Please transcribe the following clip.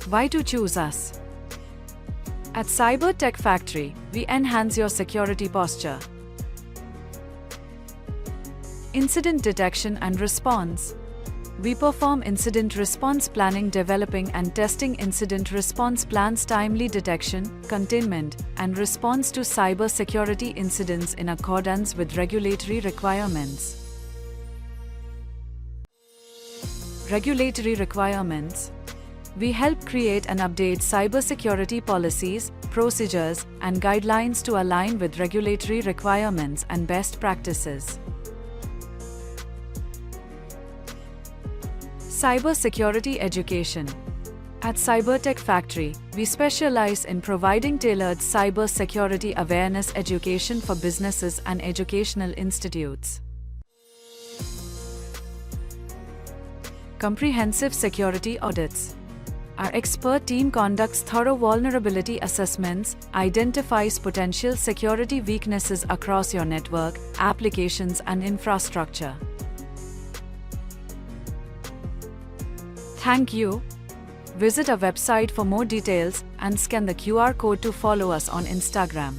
Why to choose us? At Cyber Tech Factory, we enhance your security posture. Incident detection and response. We perform incident response planning, developing and testing incident response plans, timely detection, containment, and response to cybersecurity incidents in accordance with regulatory requirements. Regulatory requirements. We help create and update cybersecurity policies, procedures, and guidelines to align with regulatory requirements and best practices. Cybersecurity education. At Cybertech Factory, we specialize in providing tailored cybersecurity awareness education for businesses and educational institutes. Comprehensive security audits. Our expert team conducts thorough vulnerability assessments, identifies potential security weaknesses across your network, applications, and infrastructure. Thank you. Visit our website for more details and scan the QR code to follow us on Instagram.